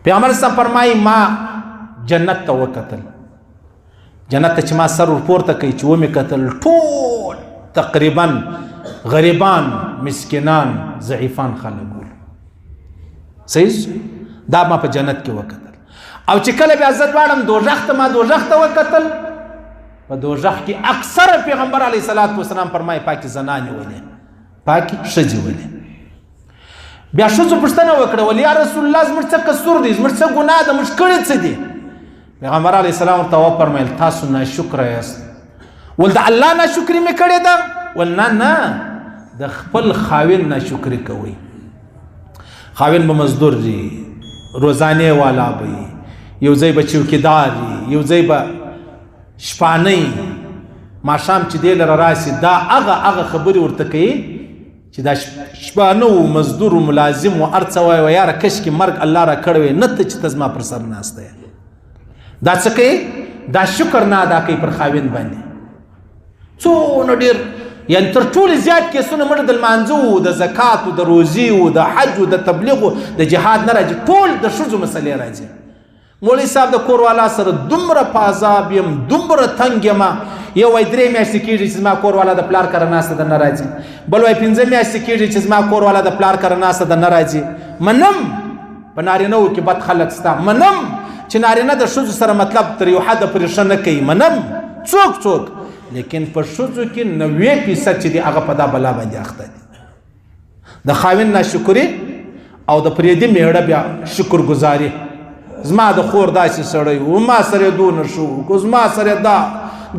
پیغمبر صاحب فرمایي ما جنت ته وکتل، جنت ته چې ما سر ورپورته کوي چې ومې کتل ټول تقریبا غریبان مسکینان ضعیفان خلک ول. صحیح دا ما په جنت کې وکتل. او چې کله بیا زه دواړم دوزخ ته، ما دوزخ ته وکتل، په دوزخ کې اکثر پیغمبر علیه الصلاة والسلام فرمایي پاکې زنانې ولې، پاکې ښځې ولې. بیا ښځو پوښتنه وکړه ولې یا رسول الله زموږ څه قصور دی، زموږ څه ګناه ده، موږ کړي څه دي؟ پیغمبر علیه السلام ورته وفرمیل تاسو ناشکره یاست. ول د الله ناشکري مې کړې ده؟ ول نه نه، د خپل خاوند ناشکري کوئ. خاوند به مزدور وي، روزانې والا به وي، یو ځای به چوکیدار وي، یو ځای به شپانۍ، ماښام چې دی لره راسي دا هغه خبرې ورته کوي چې دا شپانه و مزدور و ملازم و هر څه وایي و یاره کشکې مرګ الله را کړی وی نه ته چې ته زما پر سر ناسته یې. دا څه کوي؟ دا شکر نه ادا کوي پر خاوند باندې. څونه ډېر یعنې تر ټولې زیات کیسونه مړه د لمانځه د زکات د روزي د حج د تبلیغ د جهاد نه راځي، ټول د ښځو مسلې راځي. مولوي صاحب د کور والا سره دومره په عذاب یم، دومره تنګ یم، یو وایي 3 میاشتې کېږي چې زما کور والا د پلار کره ناسته ده نه راځي، بل وایي 5 میاشتې کېږي چې زما کور والا د پلار کره ناسته ده نه راځي. منم په نارینهو کې بد خلک ستا، منم چې نارینه د ښځو سره مطلب تر یو حده پورې ښه نه کوي، منم څوک، لیکن په ښځو کې 90% چې دي هغه په دا بلا باندې اخته دي. د خاوند ناشکري او د پرېدي میړه بیا شکر گزاري. زما د خور داسې سړی و، ما سره دونه شو وکړو، زما سره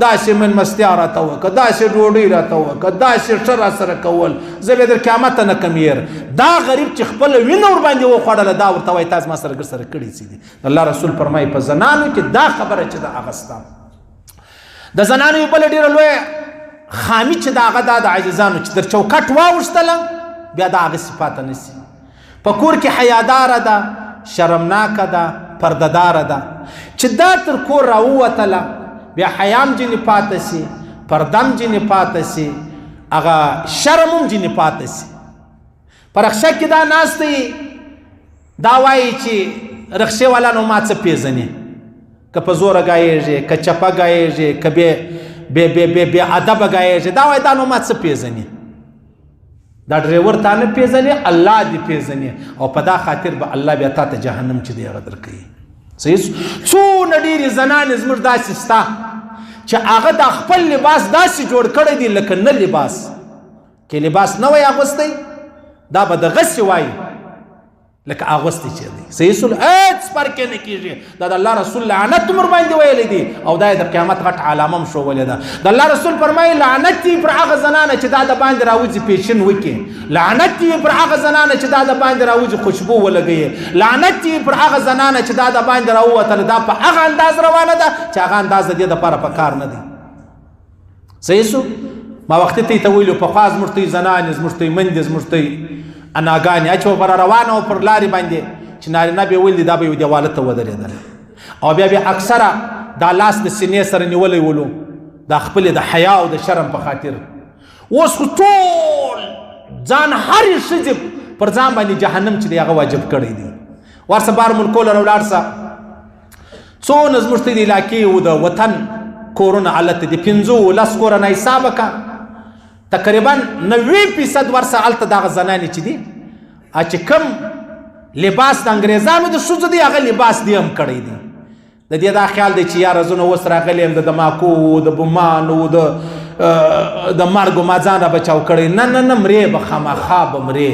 داسې مېلمستیا راته وکړه، داسې ډوډۍ راته وکړه، داسې ښه راسره کول، زه به در قیامته نه کمیر. دا غریب چې خپله وینه ورباندې وخوړله دا ورته وایي تا زما سره ګر سره کړي څه دي. الله رسول فرمایي په زنانو کې دا خبره چې ده هغه ستا. د زنانو یو بله ډېره لویه خامي چې د هغه دا د عاجزانو چې در چوکټ واوښتله بیا د هغه صفاته نسي. په کور کې حیاداره ده، شرمناکه ده، پردهداره ده، چې دا تر کور راووتله بیا حیام ځینې پاته سي، پردم ځینې پاته سي، هغه شرم هم ځینې پاته سي. په رخشه کې دا ناسته یي دا وایي چې رخشې والا نو ما څه پېژنې، که په زوره ګایېږي، که چپه ګایېږي، که بې ادبه ګایېږي، دا وایي دا نو ما څه پېژنې. دا ډریور تا نه پېژنې، الله دې پېژنې، او په دا خاطر به الله بیا تا ته جهنم چې دی هغه درکوي. صحیح. څونه ډېرې زنانې زموږ داسې سته چې هغه د خپل لباس داسې جوړ کړی دی لکه نه لباس، کې لباس نه وای اغوستی دا به دغسې وایي لکه اغوستی چې دی. صحیح سول هېڅ فرق نه کېږي. دا د الله رسول لعنت عمر باندې ویلی دی او دا یې د قیامت غټ علامه هم ښوولې ده. د الله رسول فرمایي لعنت یې پر هغه زنانه چې دا د باندې راوځي پیشن وکړي، لعنت یې پر هغه زنانه چې دا د باندې راوځي خوشبو ولګوي، لعنت یې پر هغه زنانه چې دا د باندې راووتله دا په هغه انداز روانه ده چې هغه انداز د دې دپاره په کار نه دی. صحیح سو. ما وختي ته ویلو پخوا زموږ ته زنانې، زموږ ته میندې، زموږ ته اناګانې اچو بر روانه او پر لارې باندې چې نارینه به ویل دي دا به یو دیواله ته ودرېدل او بیا به اکثره دا لاس د سینې سره نیولی ولو دا خپل د حیا او د شرم په خاطر. اوس خو ټول ځان هرې ښځې پر ځان باندې جهنم چې دی هغه واجب کړی دی. ورسه بار ملکو لره ولاړ سه څونه زموږ ته د علاقې و د وطن کورونه هلته د 15 کورونه حساب وکړه تقریبا 90% ورسه هلته دغه زنانې چې دي چې کوم لباس د انګریزانو د ښځو دی هغه لباس دی هم کړی دی. د دې دا خیال دی چې یاره زه نو اوس راغلی یم د دماکو د بمانو د مرګو ما ځان را بچاو کړی. نه نه نه مرې به خامخا به مرې،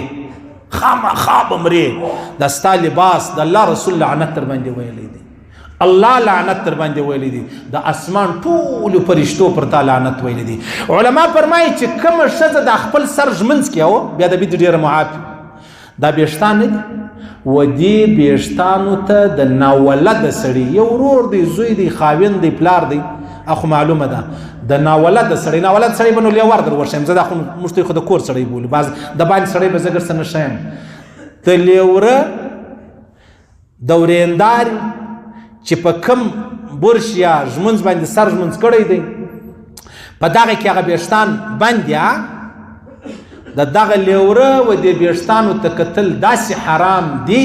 خامخا به مرې. دا ستا لباس د الله رسول لعنت در باندې ویلی دی، الله لعنت در باندې ویلی دی، د اسمان ټولو فرشتو پر تا لعنت ویلی دی. علما فرمایي چې کومه ښځه د خپل سر ژمنځ کې او بیا د بیدو ډېره معافي دا بیشتان نه دي و دې بیشتانو ته د ناولده سړي یو ورور دی، زوی دی، خاوند دی، پلار دی، اخو معلومه ده د ناولده سړي، ناولده سړي به نو لیوار در ورشم زه دا خو موږ ته خو د کور سړی بولو، بعض د باندې سړی به زه ګر څه نه ښیم. د لیوره دورېندار چې په کم برش یا ژمنځ باندې سر ژمنځ کړی دی په دغه کې هغه بیشتان بند یا د دغه لیوره و د بیشتانو ته کتل داسې حرام دی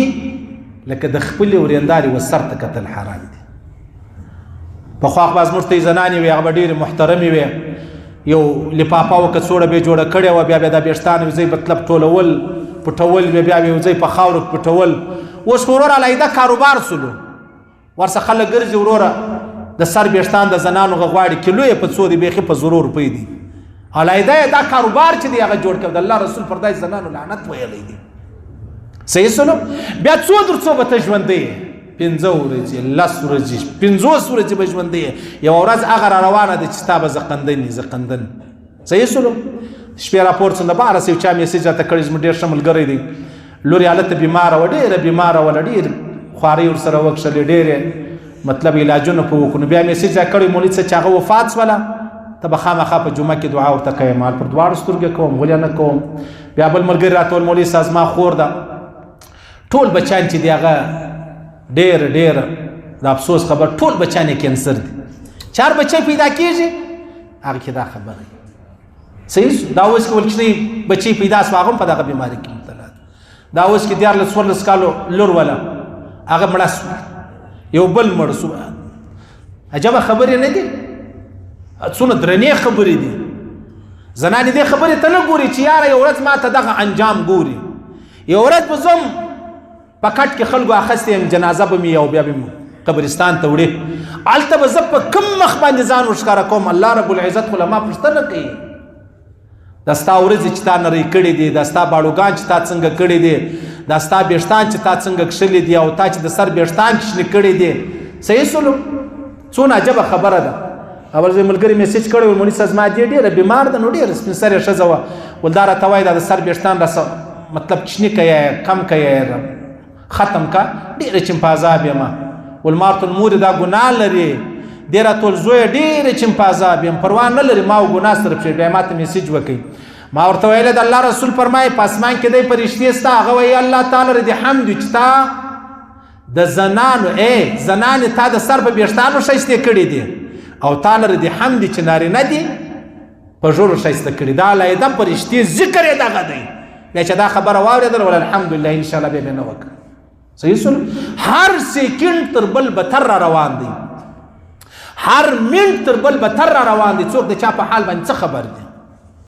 لکه د خپلې ورېندارې و سر ته کتل حرام دي. پخوا خو زموږ ته زنانې وې هغه به ډېرې محترمې وې، یو لفافه و کڅوړه به یې جوړه کړې وه، بیا به دا ویښتان وې ځای مطلب ټولول پټول بیا به یې ځای په خاورو کې پټول. اوس خو وروره علیحده کاروبار سلو، ورسه خلک ګرځي وروره د سر ویښتان د زنانو غواړي، کیلو یې په څو دی، بیخي په زرو روپۍ دي. علیحده یې دا کاروبار چې دی هغه جوړ کړ. د الله رسول پر داسې زنانو لعنت ویلی دی. صحیح سلو. بیا څو در څو به ته ژوندی یې، 15 ورځې 10 ورځې 50 ورځې به ژوندی یې، یوه ورځ هغه را روانه ده چې ستا به زقندن وي زقندن. صحیح سلو. شپې راپور څنده بهر سه یو چا میسیج راته کړی زموږ ډېر ښه ملګری دی، لور یې هلته بیماره وه، ډېره بیماره وله، ډېر خوارۍ ورسره وکښلې، ډېرې مطلب علاجونه په وکړو. بیا میسیج را کړی مولوي صاحب چې هغه وفات شوله، ته به خامخا په جمعه کې دعا ورته کوې. مال پر دواړو سترګې کوم، ولې نه کوم. بیا بل ملګري راته ویل مولوي صاحب زما خور ده، ټول بچیان چې دي هغه ډېر د افسوس خبر، ټول بچیان یې کینسر دي. 4 بچی پیدا کېږي هغه کې دا خبره. صحیح. دا اوس کې ولکشنی بچی پیدا شو هغه هم په دغه بیماري کې مبتلا ده. دا اوس کې 14 کالو لور وله هغه مړه شو، یو بل مړ شو. عجبه خبرې نه دي، څونه درنې خبرې دي. زنانې دې خبرې ته نه ګوري چې یاره یو ورځ ما ته دغه انجام ګوري، یو ورځ به زم په کټ کې خلکو اخیستې یم، جنازه به مې او بیا به مې قبرستان ته وړې، هلته به زه په کوم مخ باندې ځان ورښکاره کوم. الله رب العزت خو له ما پوښتنه کوي، دا ستا ورځې چې تا نرۍ کړې دي، دا ستا باړوګان چې تا څنګه کړي دي، دا ستا ویښتان چې تا څنګه کښلي دي، او تا چې د سر ویښتان کښلي کړي دي. صحیح سلو. څونه عجبه خبره ده. اول ځای ملګري میسیج کړی و مولوي صاحب زما دې ډېره بیمار ده، نو ډېره سپین سرې ښځه وه، ول دا راته وایي دا د سر ویښتان راسه مطلب کښني که یې کم که یې ختم کا، ډېره چمپازاب یم. ول ما ورته مورې دا ګناه لري، دې راته ویل زویه ډېرې چمپازاب یم، پروا نه لري ما و ګناه سره پرېږدي. بیا ما ته میسیج وکړي، ما ورته ویلی د الله رسول فرمایي په اسمان کې دی فرښتې ستا، هغه وایي الله تعالی رضی حمد چې تا د زنانو زنانې تا د سر په ویښتانو ښایستې کړي دي، او تعالی رضی حمد چې نارینه دي په ژورو ښایسته کړي. دا علیحده فرښتې ذکر یې دغه دی. بیا چې دا خبره واورېدل ول الحمدلله انشاءالله بیا به نه وکړه. صحیح سلو. هر سیکنډ تر بل بتر را روان دی، هر منټ تر بل بتر را روان دی. څوک د چا په حال باندې څه خبر دی؟